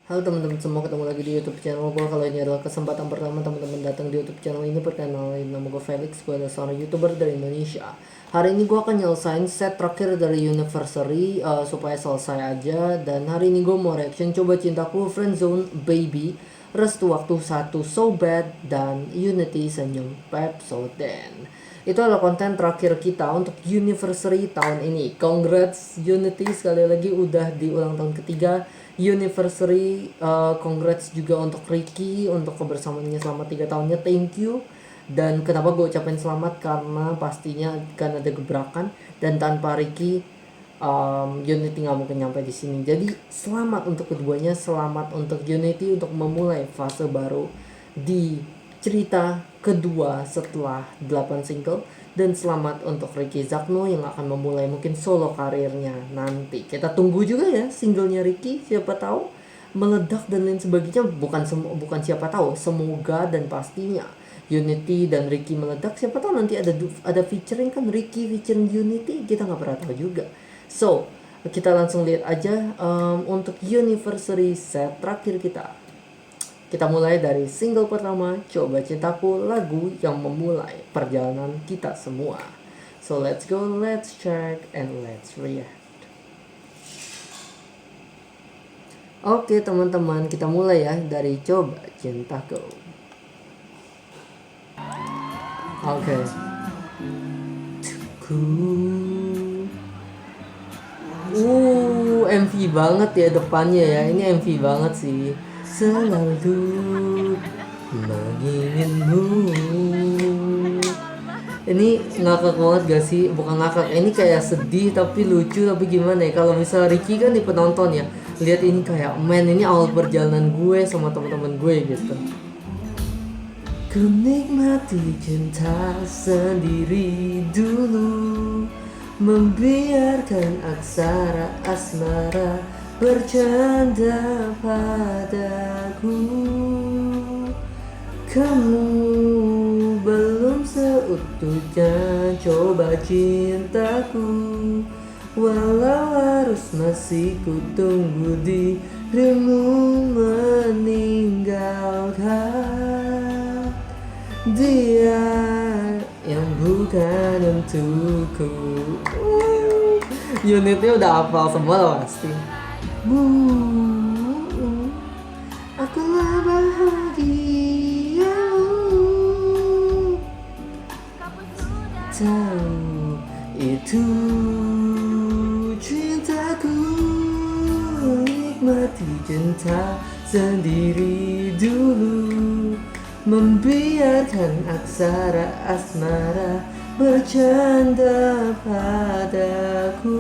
Halo teman-teman semua, ketemu lagi di YouTube channel gue. Kalau ini adalah kesempatan pertama teman-teman datang di YouTube channel ini, perkenalkan nama gue Felix. Gue adalah seorang YouTuber dari Indonesia. Hari ini gue akan nyelesain set terakhir dari Universary supaya selesai aja. Dan hari ini gue mau reaction Coba Cintaku, Friendzone, Baby, Restu Waktu Satu, So Bad, dan Unity Senyum Pep So Den. Itu adalah konten terakhir kita untuk Universary tahun ini. Congrats Unity, sekali lagi udah di ulang tahun ketiga Universary. Congrats juga untuk Ricky untuk kebersamaannya selama 3 tahunnya, thank you. Dan kenapa gue ucapin selamat, karena pastinya kan ada gebrakan, dan tanpa Ricky Unity nggak mungkin nyampe di sini. Jadi selamat untuk keduanya, selamat untuk Unity untuk memulai fase baru di cerita kedua setelah 8 single, dan selamat untuk Ricky Zakno yang akan memulai mungkin solo karirnya nanti. Kita tunggu juga ya singlenya Ricky, siapa tahu meledak dan lain sebagainya. Bukan siapa tahu, semoga dan pastinya Unity dan Ricky meledak. Siapa tahu nanti ada featuring kan, Ricky featuring Unity, kita nggak pernah tahu juga. So kita langsung lihat aja untuk Universary set terakhir kita. Kita mulai dari single pertama, Coba Cintaku, lagu yang memulai perjalanan kita semua. So let's go, let's check, and let's react. Oke teman-teman, kita mulai ya dari Coba Cintaku. Oke. MV banget ya depannya ya. Ini MV banget sih. Selalu menginginmu. Ini ngakak banget gak sih? Bukan ngakak, ini kayak sedih tapi lucu. Tapi gimana ya, kalau misalnya Ricky kan di penonton ya, lihat ini kayak, man, ini awal perjalanan gue sama teman-teman gue gitu. Ku nikmati cinta sendiri dulu, membiarkan aksara asmara bercanda padaku. Kamu belum seutuhnya coba cintaku, walau harus masih ku tunggu dirimu meninggalkan dia yang bukan untukku. Unitnya udah hafal semua loh pasti. Akulah bahagiamu, tahu itu cintaku. Nikmati cinta sendiri dulu, membiarkan aksara asmara bercanda padaku.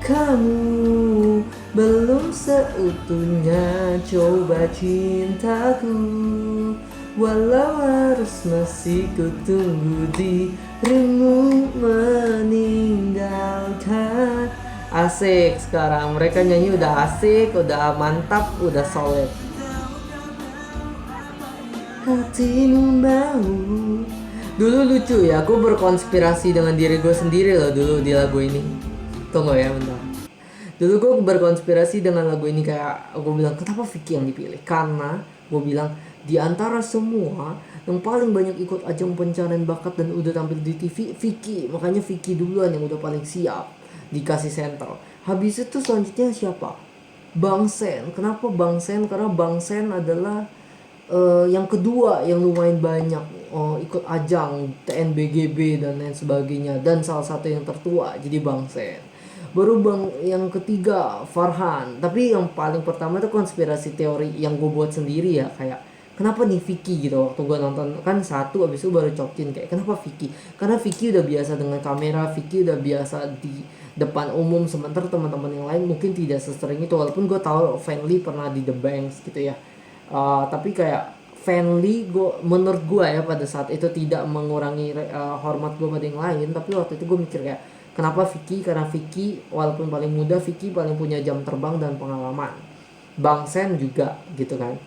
Kamu belum seutuhnya coba cintaku, walau harus masih ku tunggu dirimu meninggalkan. Asik, sekarang mereka nyanyi udah asik, udah mantap, udah solid. Hatimu mau. Dulu lucu ya, aku berkonspirasi dengan diri gue sendiri loh dulu di lagu ini. Tunggu ya bentar. Dulu gue berkonspirasi dengan lagu ini, kayak gue bilang kenapa Vicky yang dipilih. Karena gue bilang di antara semua yang paling banyak ikut ajang pencarian bakat dan udah tampil di TV, Vicky. Makanya Vicky duluan yang udah paling siap dikasih sentral. Habis itu selanjutnya siapa? Bang Sen. Kenapa Bang Sen? Karena Bang Sen adalah yang kedua yang lumayan banyak ikut ajang TNBGB dan lain sebagainya, dan salah satu yang tertua jadi Bang Sen. Baru yang ketiga Farhan. Tapi yang paling pertama itu konspirasi teori yang gue buat sendiri ya, kayak kenapa nih Vicky gitu. Waktu gue nonton kan satu, abis itu baru cokin kayak kenapa Vicky, karena Vicky udah biasa dengan kamera, Vicky udah biasa di depan umum, sementara teman-teman yang lain mungkin tidak sesering itu. Walaupun gue tahu Fanly pernah di The Banks gitu ya. Tapi kayak Fanly, menurut gue ya pada saat itu tidak mengurangi hormat gue pada yang lain. Tapi waktu itu gue mikir kayak kenapa Vicky, karena Vicky walaupun paling muda, Vicky paling punya jam terbang dan pengalaman. Bang Sen juga gitu kan.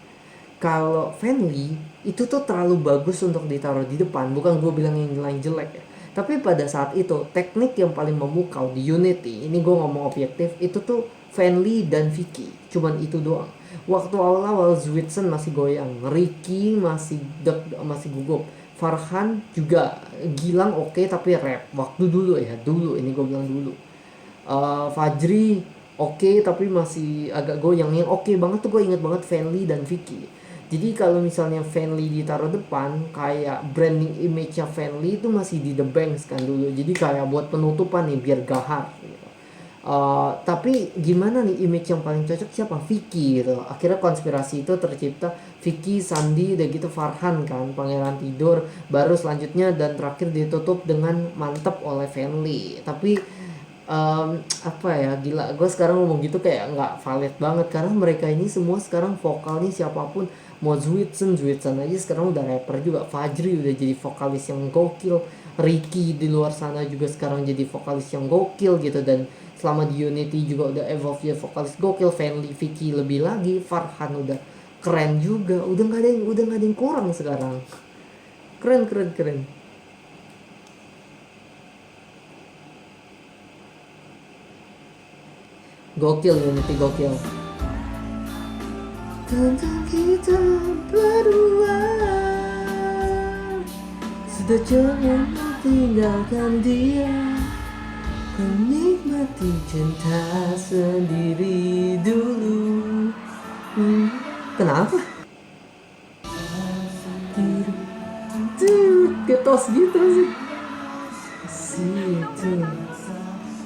Kalau Fanly itu tuh terlalu bagus untuk ditaruh di depan. Bukan gue bilang yang lain jelek ya, tapi pada saat itu teknik yang paling memukau di Unity, ini gue ngomong objektif, itu tuh Fanly dan Vicky. Cuman itu doang. Waktu awal-awal Zwitsen masih goyang, Ricky masih gugup, Farhan juga, Gilang oke tapi rap. Waktu dulu ya, dulu ini gue bilang dulu. Fajri oke tapi masih agak goyang. Yang oke banget tuh gue inget banget Fanly dan Vicky. Jadi kalau misalnya Fanly ditaruh depan, kayak branding image-nya Fanly itu masih di The Banks kan dulu. Jadi kayak buat penutupan nih biar gahar gitu. Tapi gimana nih image yang paling cocok siapa? Vicky gitu. Akhirnya konspirasi itu tercipta, Vicky, Sandi, dan gitu Farhan kan, Pangeran Tidur, baru selanjutnya dan terakhir ditutup dengan mantep oleh Fanly. Tapi apa ya, gila, gue sekarang ngomong gitu kayak nggak valid banget karena mereka ini semua sekarang vokalnya siapapun, mau Zwitsen aja sekarang udah rapper juga, Fajri udah jadi vokalis yang gokil, Ricky di luar sana juga sekarang jadi vokalis yang gokil gitu, dan selama di Unity juga udah evolve jadi vokalis gokil. Fanly, Vicky lebih lagi, Farhan udah keren juga, udah nggak ada yang kurang sekarang. Keren. Gokil, Unity gokil. Tentang kita berdua, sudah jangan tinggalkan dia, kau nikmati cinta sendiri dulu. Kenapa? Ketos gitu sih. Situ.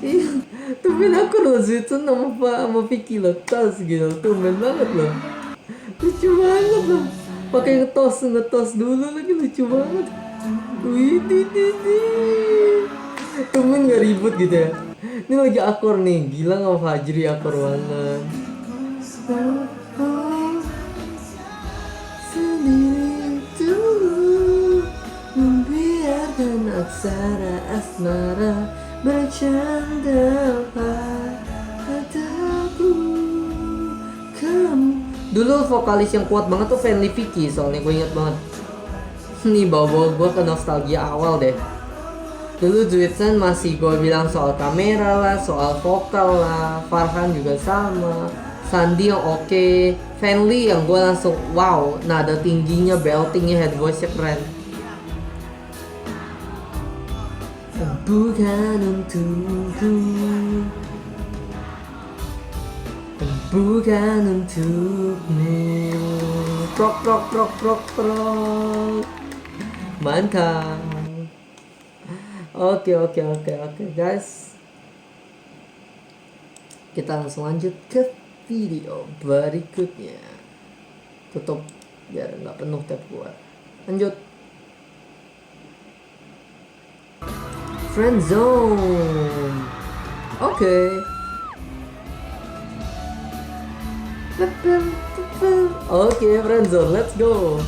Iya, tumben aku loh Zwitsen sama Vicky loh, tos gitu, tumben banget loh, lucu banget loh, pakai ngetos dulu lagi, lucu banget. Wih, tumben gak ribut gitu ya. Ini lagi akor nih, gila sama Fajri akor banget. Sendiri dulu, membiarkan aksara asmara bercanda padaku. Kamu dulu vokalis yang kuat banget tuh Fanly, Vicky, soalnya gue inget banget. Nih bawa gue ke nostalgia awal deh. Dulu Zwitsen masih gue bilang soal kamera lah, soal vokal lah, Farhan juga sama, Sandi yang oke, Fanly yang gue langsung wow, nada tingginya, beltingnya, head voice-nya keren. Bukan untukku, bukan untukmu. Prok. Mantap. Oke guys, kita langsung lanjut ke video berikutnya. Tutup biar nggak penuh tab gua. Lanjut. Friendzone. Oke. Oke, Friendzone, let's go.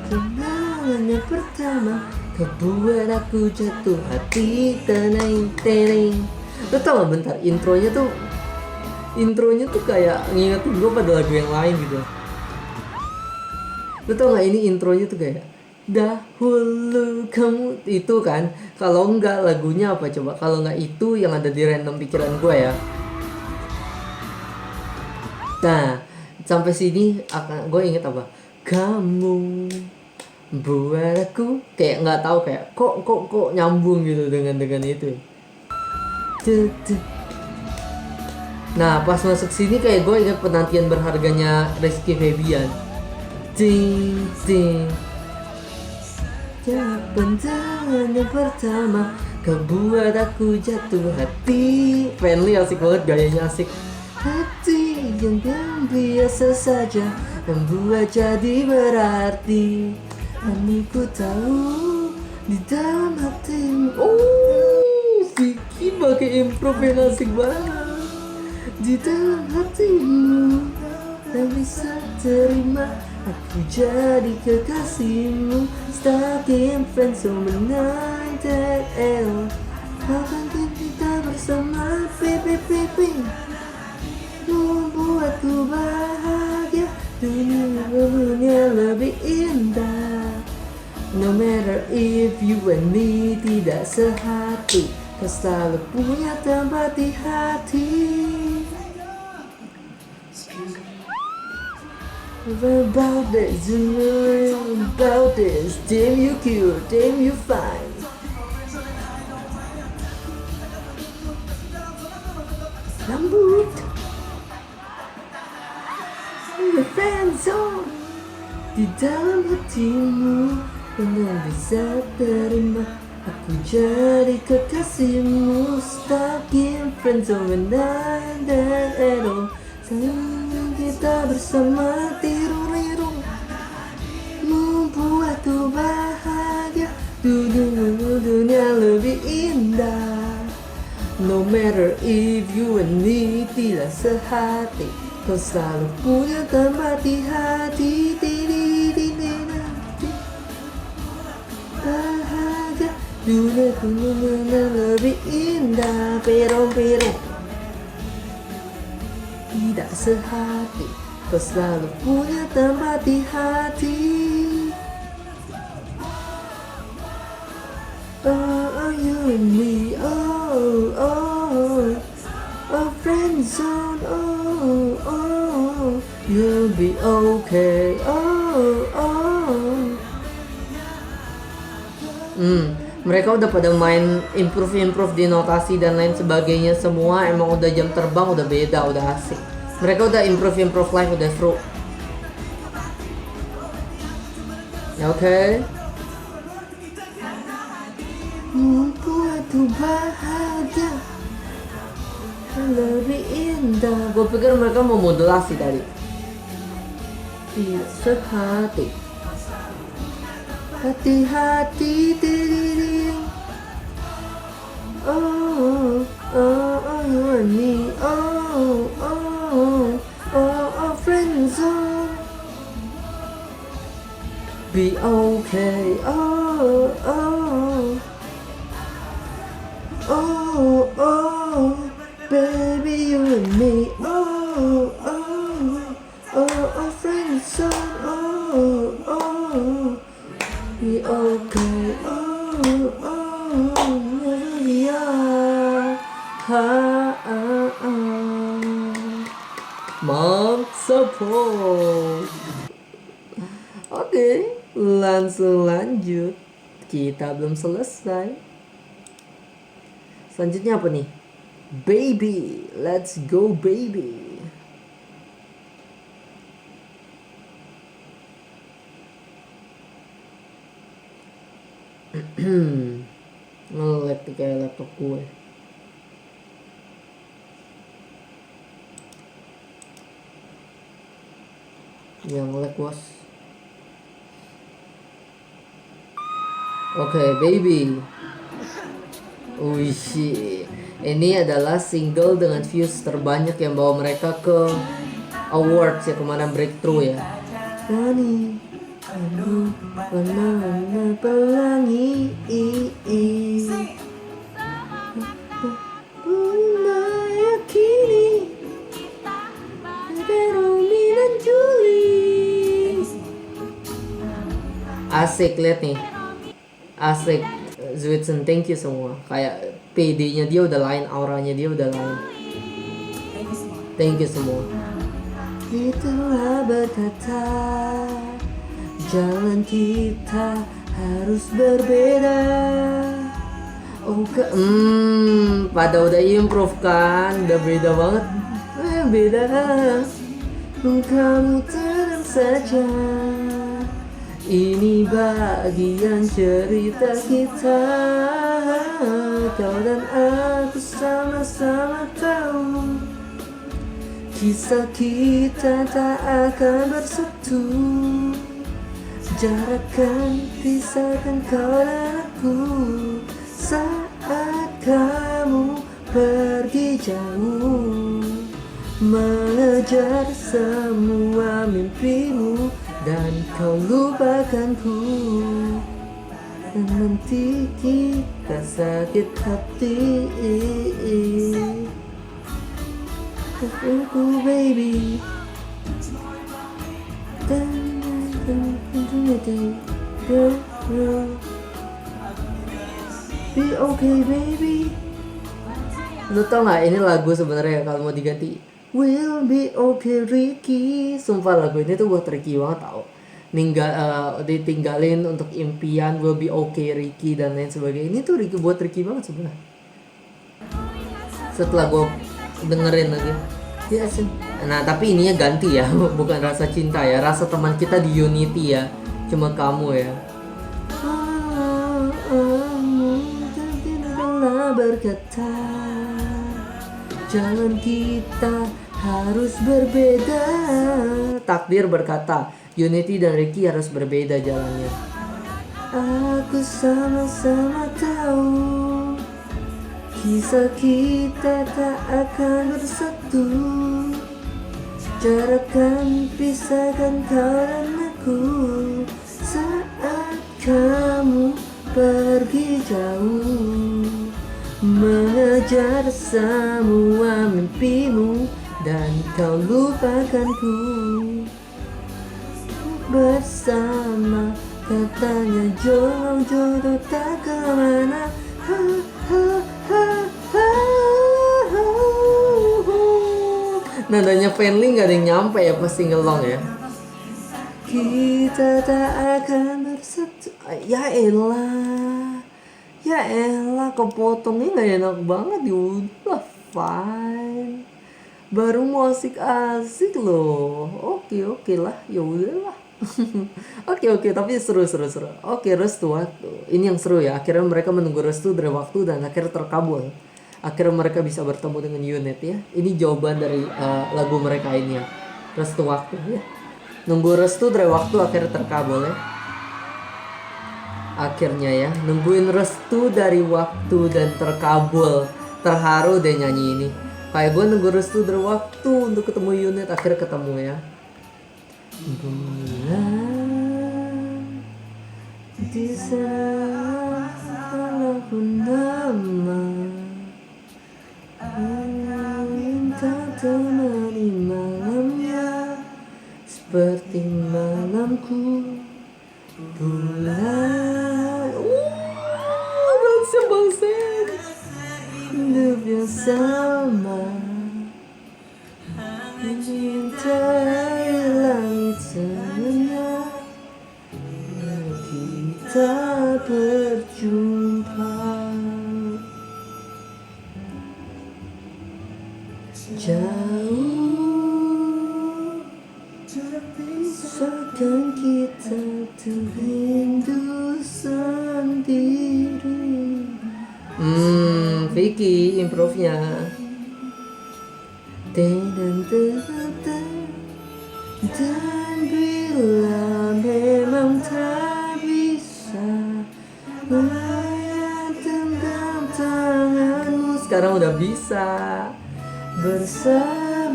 Kenalan yang pertama, kau buat aku jatuh hati, teneng. Lo tau gak, bentar, intronya tuh kayak ngingetin gue pada lagu yang lain gitu. Lo tau gak, ini intronya tuh kayak dahulu kamu, itu kan. Kalau enggak lagunya apa coba? Kalau enggak itu yang ada di random pikiran gue ya. Nah, sampai sini akan gue inget apa? Kamu buat aku, kayak nggak tahu, kayak kok nyambung gitu dengan itu. Nah, pas masuk sini kayak gue ingat penantian berharganya Rizky Febian. Ting. Jawaban yang pertama, kau buat aku jatuh hati. Fanly asik banget, gayanya asik. Hati yang biasa saja, membuat jadi berarti. Dan ku tahu di dalam hatimu. Oh, Vicky pakai improv yang asik banget. Di dalam hatimu, tak bisa terima aku jadi kekasihmu. Stuck in friendzone united L. Kapan kita bersama, baby. Membuatku bahagia, dunia lebih indah. No matter if you and me tidak sehati, Kau selalu punya tempat di hati. About this, about this, damn you cute, damn you fine. Lembut, the friendzone di dalam hatimu, yang bisa terima aku jadi kekasihmu. Stuck in friendzone and arrow. Sayang kita bersama tiru-riru, membuatku bahagia. Dunia lebih indah. No matter if you and me tidak sehati, kau selalu punya tempat di hati. Bahagia, dunia lebih indah. Perong-perong tidak sehati, kau selalu punya tempat di hati. Oh, you and me, oh, friend zone, you'll be okay, Mereka udah pada main improve di notasi dan lain sebagainya semua. Emang udah jam terbang udah beda, udah asik. Mereka udah improve live, udah seru. Oke. Membuatku bahagia, lebih indah. Gue pikir mereka mau modulasi tadi. Tidak sehati, hati-hati diri. Oh, you and me. Oh, friend zone. Be okay. Oh, baby, you and me. Oh, friend zone. Be okay. Support. Oke, langsung lanjut. Kita belum selesai. Selanjutnya apa nih? Baby, let's go baby. Nge-lag kayak laptop gue. Yang lag was. Oke, baby. Wih, ini adalah single dengan views terbanyak yang bawa mereka ke awards ya, kemarin breakthrough ya. Nani, warna pelangi, meyakini ada Romeo dan Julie. Asik, lihat nih, asik. Zwitsen, thank you semua. Kayak PD-nya dia udah lain, auranya dia udah lain. Thank you semua. Itulah berkata, jalan kita harus berbeda. Pada udah improve kan, udah beda banget. Beda. Kamu tenang saja. Ini bagian cerita kita. Kau dan aku sama-sama tahu, kisah kita tak akan bersatu. Jarak kan pisahkan kau dan aku. Saat kamu pergi jauh, mengejar semua mimpimu, dan kau lupakanku, dan nanti kita sakit hati. Aku baby, be okay baby. Lu tau gak ini lagu sebenarnya kalau mau diganti Will be okay Ricky. Sumpah lagu ini tuh buat Ricky banget tau. Ditinggalin untuk impian, will be okay Ricky dan lain sebagainya. Ini tuh Ricky buat Ricky banget sebenarnya. Setelah gue dengerin lagi ya sih. Nah tapi ininya ganti ya. Bukan rasa cinta ya, rasa teman kita di Unity ya. Cuma kamu ya. Berkata jalan kita harus berbeda. Takdir berkata Unity dan Ricky harus berbeda jalannya. Aku sama-sama tahu kisah kita tak akan bersatu. Jarak kan pisahkan kau dan aku saat kamu pergi jauh, mengejar semua mimpimu dan kau lupakanku. Bersama katanya jodoh tak kemana. Nadanya Fenly gak ada yang nyampe ya pas singelong ya. Kita tak akan bersatu. Ya elah, kepotongnya gak enak banget. Udah fine, baru mau asik-asik loh. Oke lah, ya udahlah. Oke, tapi seru. Oke, restu waktu. Ini yang seru ya. Akhirnya mereka menunggu restu dari waktu dan akhirnya terkabul. Akhirnya mereka bisa bertemu dengan unit ya. Ini jawaban dari lagu mereka ini ya. Restu waktu ya. Nunggu restu dari waktu akhirnya terkabul ya. Akhirnya ya, nungguin restu dari waktu dan terkabul. Terharu deh nyanyi ini. Kayak gue nunggu restu dari waktu untuk ketemu unit, akhirnya ketemu ya. Bulan di sana walaupun lama, minta temani malamnya seperti malamku. Bulan dansa bangsen hidup yang sama, mencintai langit sana, kita berjumpa. Jauh terpisahkan kita tuh rindu sendiri. Vicky improve-nya. Dan bila memang tak bisa melayang genggam tanganmu, sekarang udah bisa. Bersabarlah,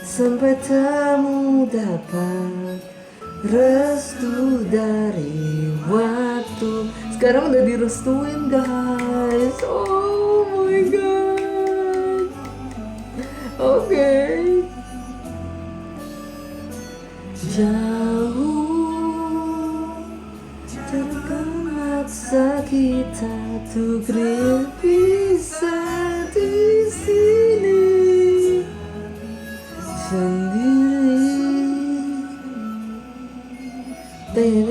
sampai temu dapat restu dari waktu. Sekarang udah direstuin guys. Oh my god. Oke. Jauh terpaksa kita tuh berpisah di sini sendiri. Dan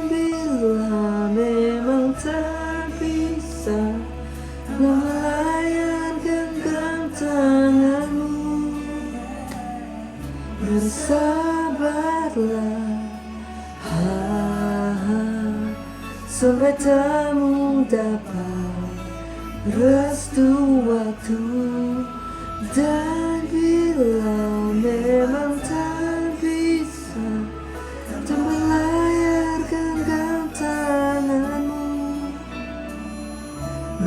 bila memang tak bisa melayang genggam tanganmu, bersabarlah, sampai temu dapat restu waktu. Dan bila memang tak bisa melayang genggam tanganmu,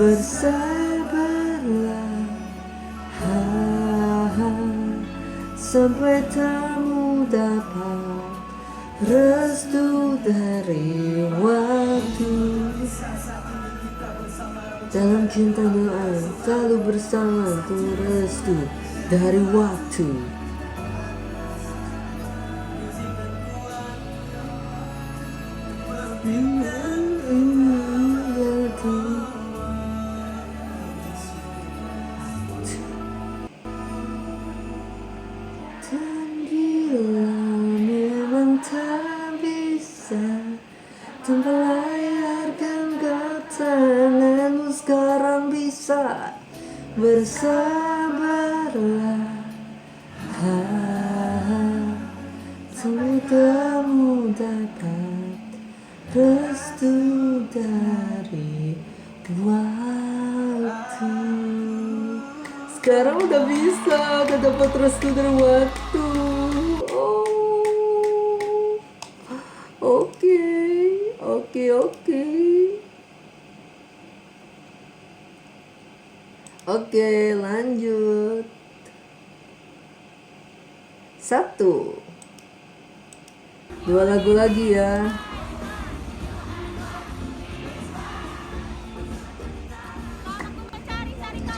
bersabarlah, sampai temu dapat restu dari waktu. Dalam cinta doa selalu bersama untuk restu dari waktu. tanpa layarkan tanganmu sekarang bisa bersabarlah. Kamu dapat restu dari waktu. Sekarang udah bisa, udah dapat restu dari waktu. Oh, oke, oke, oke. Oke, lanjut. 1, 2 lagu lagi ya.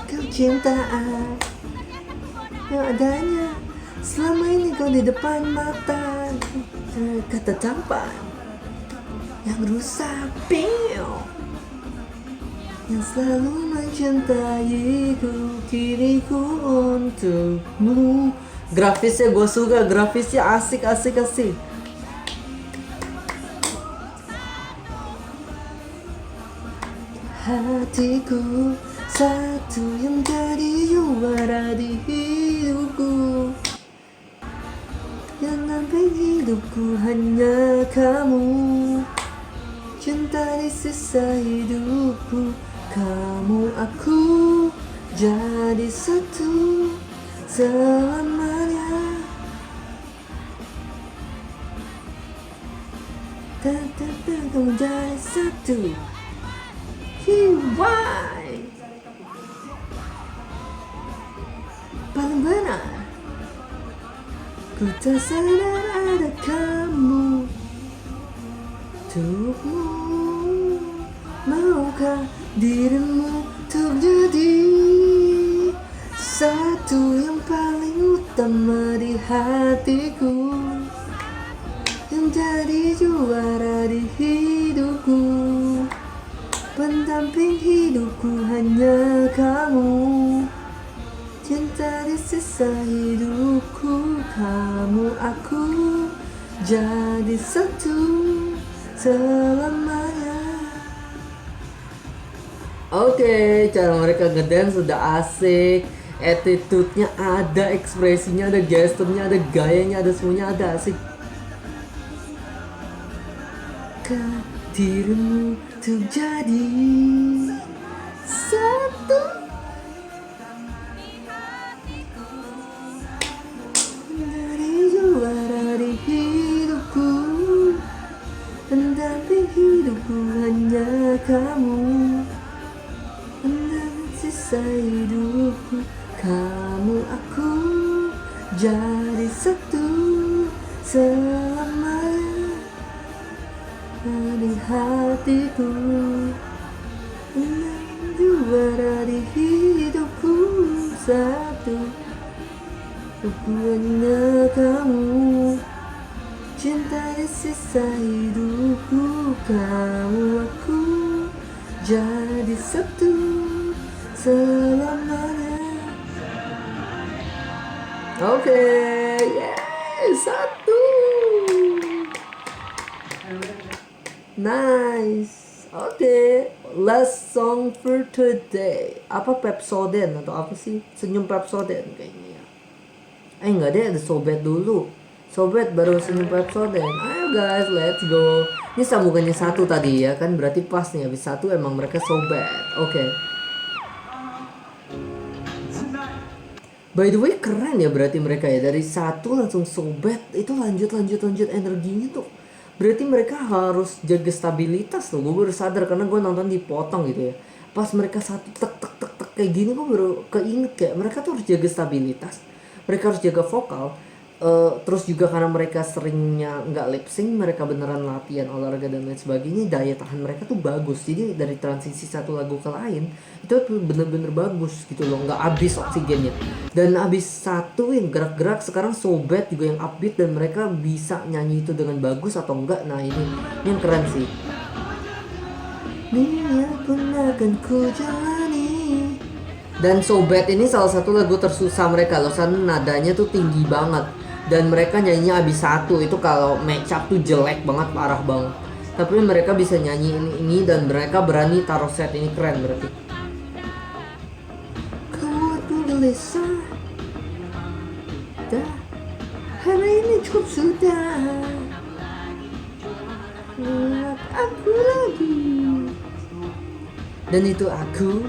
Kecintaan yang adanya selama ini kau di depan mata, kata tampan yang rusak, yang selalu mencintaiku, kini ku untukmu. Grafisnya gue suka, grafisnya asik. Hatiku satu yang jadi juara di hidupku, yang namping hidupku hanya kamu. Cinta di sisa hidupku, kamu aku jadi satu selamanya. Kamu jadi satu. Why? Paling benar, ku tak sadar ada kamu untukmu. Maukah dirimu untuk jadi satu yang paling utama di hatiku, yang jadi juara di hidupku, pendamping hidupku hanya kamu. Cinta di sisa hidupku, kamu aku jadi satu selamanya. Oke, cara mereka ngedance sudah asik, attitude-nya ada, ekspresinya ada, gesturnya ada, gayanya ada, semuanya ada, asik. Dirimu untuk jadi satu dari juara di hidupku, pendamping hidupku hanya kamu, pendamping sisa hidupku, kamu aku jadi satu selamanya di hatiku, juara di hidupku, satu hanya kamu. Cinta di sisa hidupku, kamu aku jadi satu selamanya. Oke, satu. Nice. Oke, last song for today. Apa Pepsodent atau apa sih? Senyum Pepsodent kayaknya ya. Enggak deh, ada Sobat dulu. Sobat baru senyum Pepsodent. Ayo guys, let's go. Ini sambungannya satu tadi ya kan, berarti pas nih habis satu emang mereka Sobat. Oke. By the way keren ya berarti mereka ya, dari satu langsung Sobat, itu lanjut energinya tuh. Berarti mereka harus jaga stabilitas tuh. Gue baru sadar karena gue nonton dipotong gitu ya. Pas mereka satu tek kayak gini, gue baru keinget kayak mereka tuh harus jaga stabilitas. Mereka harus jaga vokal. Terus juga karena mereka seringnya nggak lip sync, mereka beneran latihan olahraga dan lain sebagainya, daya tahan mereka tuh bagus. Jadi dari transisi satu lagu ke lain itu tuh bener-bener bagus gitu loh, nggak habis oksigennya. Dan habis satu yang gerak-gerak, sekarang Sobat juga yang upbeat dan mereka bisa nyanyi itu dengan bagus atau enggak. Nah ini yang keren sih. Niat pun akan ku jalani. Dan Sobat ini salah satu lagu tersusah mereka loh, karena nadanya tuh tinggi banget. Dan mereka nyanyinya habis satu, itu kalau match up tuh jelek banget, parah banget. Tapi mereka bisa nyanyi ini dan mereka berani taruh set ini, keren berarti. Kamu tuh gelisah, dah hari ini cukup sudah. Lihat aku lagi, dan itu aku.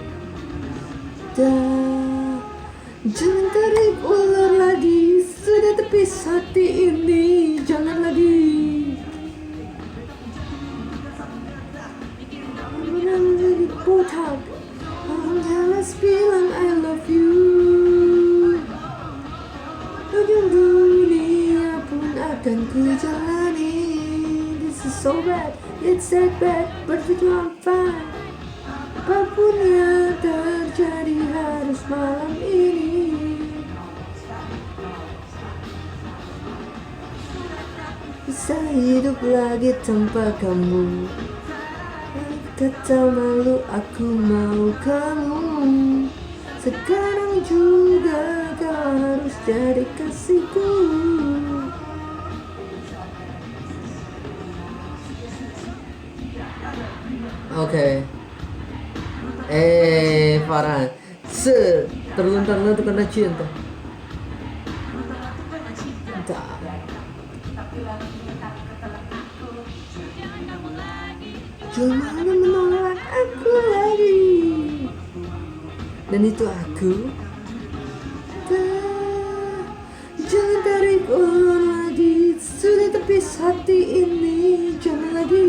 Dah jangan tarik ulur lagi, sudah tepis hati ini, jangan lagi. Botak, orang jelas bilang I love you. Ujung dunia pun akan ku jalani. This is so bad, it's that bad, but with you I'm fine. Apapun yang terjadi harus malam ini. Bisa hidup lagi tanpa kamu. Kata malu aku mau kamu. Sekarang juga kau harus jadi kasihku. Oke. Farhan. Terluntar-luntar tuh karena cinta. Entah. Jangan menolak aku lagi. Dan itu aku. Jangan tarik ulur lagi, sudah tepis hati ini, jangan lagi.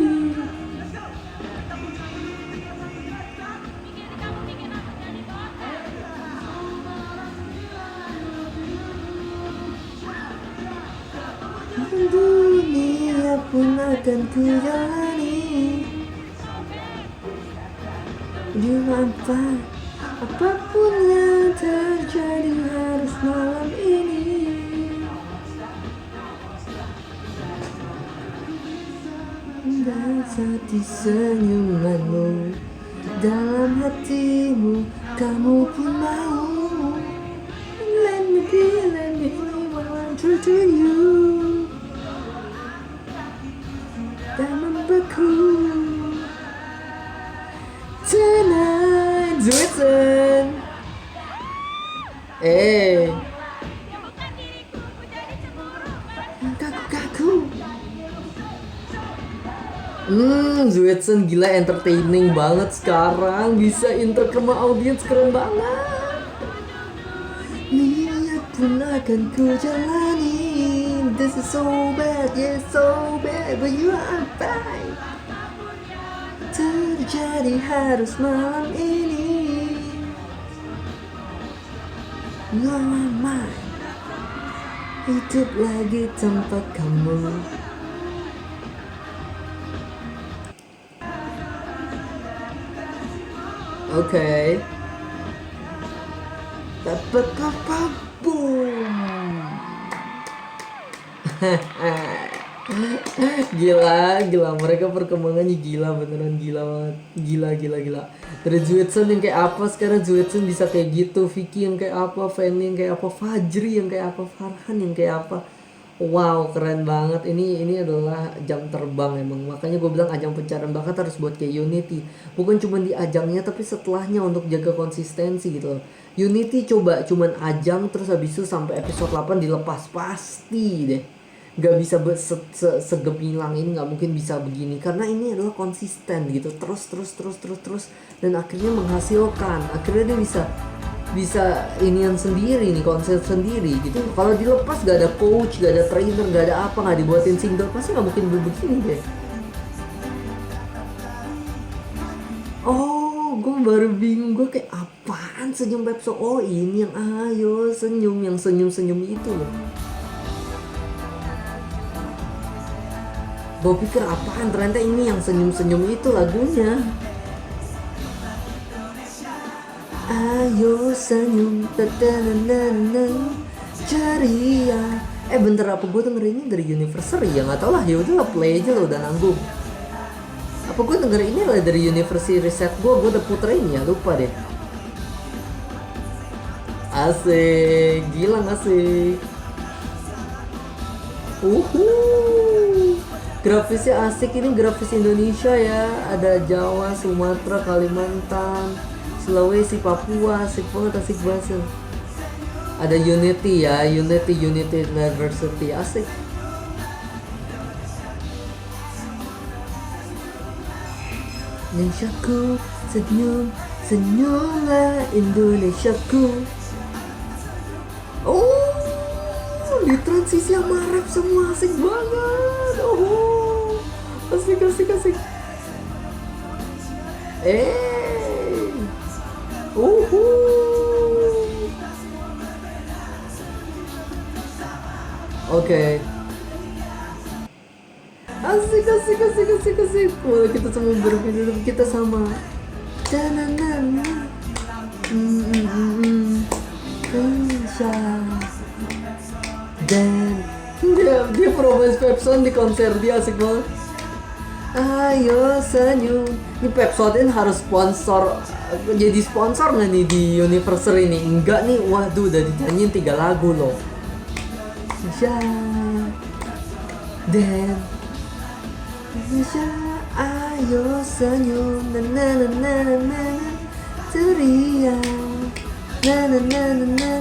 Dunia pun akan ku jalani. Dimanfaat apapun yang terjadi harus malam ini. Dasar di senyumanmu, dalam hatimu kamu pun mau. Let me be what I want to do you. Dan membeku tonight, Zuidsen. Kaku. Zuidsen gila entertaining banget sekarang, bisa intercom audiens, keren banget. Niat pun akan ku jalani. This is so bad, yeah so bad, but you are fine. Terjadi harus malam ini. You're my mind. Hidup lagi tanpa kamu. Oke. Boom. Gila mereka perkembangannya gila, beneran gila banget, gila. Dari Zuidsen yang kayak apa sekarang Zuidsen bisa kayak gitu, Vicky yang kayak apa, Fanny yang kayak apa, Fajri yang kayak apa, Farhan yang kayak apa. Wow, keren banget. Ini adalah jam terbang emang. Makanya gue bilang ajang pencarian bakat harus buat kayak Unity. Bukan cuma di ajangnya tapi setelahnya untuk jaga konsistensi gitu loh. Unity coba cuman ajang terus habis itu sampai episode 8 dilepas, pasti deh gak bisa segemilang ini, gak mungkin bisa begini karena ini adalah konsisten gitu, terus dan akhirnya menghasilkan, akhirnya dia bisa inian sendiri nih, konsep sendiri gitu. Kalau dilepas gak ada coach, gak ada trainer, gak ada apa, gak dibuatin single, pasti gak mungkin begini deh. Oh, gue baru bingung, gue kayak apaan senyum Pepso? Oh ini yang ayo senyum, yang senyum itu loh. Gue pikir apaan, ternyata ini yang senyum itu lagunya. Ayo senyum, ceria. Bentar, apa gue dengerinnya dari Universary ya? Nggak tau lah, ya udah play aja lo, udah nanggung. Apa gue denger ini lah dari Universary Reset gue udah puterin ya, lupa deh. Asik, gila asik. Grafisnya asik, ini grafis Indonesia ya. Ada Jawa, Sumatera, Kalimantan, Sulawesi, Papua, asik banget, asik banget. Ada Unity ya, Unity University, asik. Indonesiaku, senyum, senyumlah Indonesiaku. Oh, di transisi sama rap semua, asik banget. Oh, asik, asik, asik. Uhu. Oke. Asik, asik, asik, asik, asik. Wah, kita semua berbeda, kita sama. Dananana. Indonesia. Dan dia promosi Pepson di konser dia, asik banget. Ayo senyum. Ini Pepson harus sponsor, jadi sponsor nggak nih di Universal ini? Enggak nih, waduh udah dinyanyiin 3 lagu loh. Indonesia. Dan Indonesia, ayo senyum, na na na na na na, ceria, na na na na na.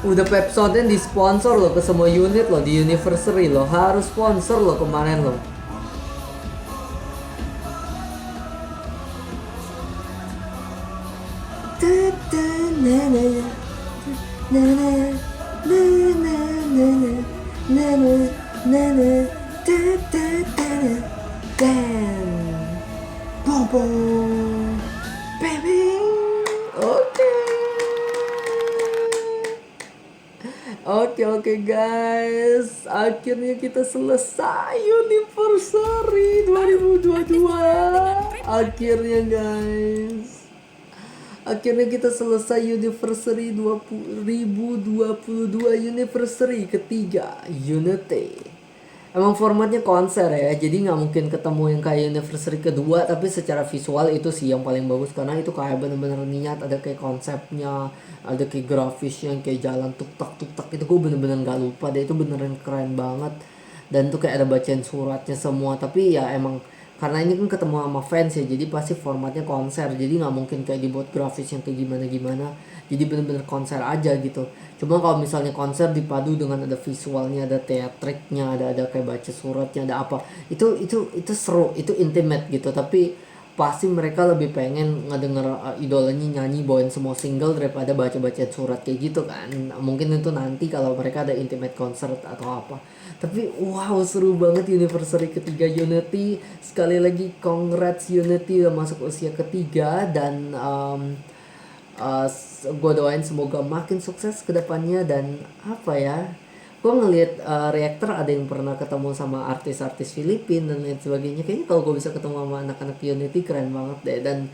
Udah Pepsodent di sponsor loh ke semua unit loh di Universary loh, harus sponsor loh kemarin loh. Bobo baby. Oke. Oke guys, akhirnya kita selesai Universary 2022. Akhirnya guys, akhirnya kita selesai Universary 2022 Universary ketiga Unity. Emang formatnya konser ya, jadi nggak mungkin ketemu yang kayak Universary kedua, tapi secara visual itu sih yang paling bagus karena itu kayak bener-bener niat, ada kayak konsepnya, ada kayak grafisnya yang kayak jalan tuk tak itu gue bener-bener nggak lupa deh, itu beneran keren banget. Dan tuh kayak ada bacaan suratnya semua, tapi ya emang karena ini kan ketemu sama fans ya, jadi pasti formatnya konser, jadi nggak mungkin kayak dibuat grafis yang kayak gimana, jadi bener-bener konser aja gitu. Cuma kalau misalnya konser dipadu dengan ada visualnya, ada teatriknya, ada kayak baca suratnya, ada apa, itu seru, itu intimate gitu. Tapi pasti mereka lebih pengen ngedenger idolanya nyanyi bawain semua single daripada baca-baca surat kayak gitu kan. Mungkin itu nanti kalau mereka ada intimate concert atau apa. Tapi wow, seru banget Universary ketiga Unity. Sekali lagi congrats Unity udah masuk usia ketiga, dan gue doain semoga makin sukses ke depannya. Dan apa ya, gue ngelihat reaktor ada yang pernah ketemu sama artis-artis Filipina dan lain sebagainya. Kayaknya kalau gue bisa ketemu sama anak-anak Unity keren banget deh. Dan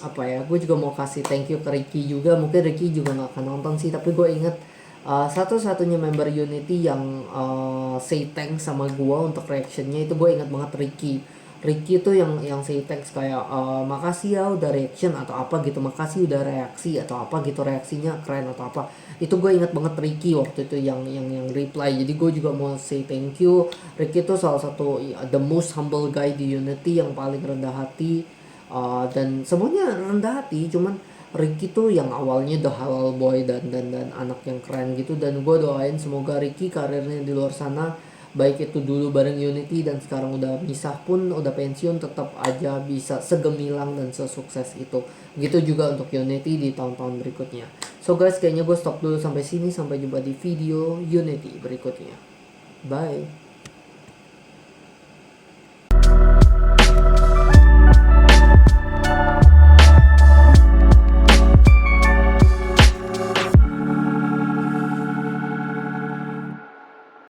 apa ya, gue juga mau kasih thank you ke Ricky juga. Mungkin Ricky juga nggak akan nonton sih, tapi gue inget satu-satunya member Unity yang say thanks sama gue untuk reactionnya itu, gue inget banget Ricky. Ricky tuh yang say thanks kayak makasih ya udah reaction atau apa gitu, makasih udah reaksi atau apa gitu, reaksinya keren atau apa. Itu gue inget banget Ricky waktu itu yang reply. Jadi gue juga mau say thank you. Ricky tuh salah satu the most humble guy di Unity, yang paling rendah hati, dan semuanya rendah hati. Cuman Ricky tuh yang awalnya the halal boy dan anak yang keren gitu. Dan gue doain semoga Ricky karirnya di luar sana, baik itu dulu bareng Unity dan sekarang udah misah pun, udah pensiun, tetap aja bisa segemilang dan sesukses itu. Begitu juga untuk Unity di tahun-tahun berikutnya. So guys, kayaknya gue stop dulu sampai sini. Sampai jumpa di video Unity berikutnya. Bye.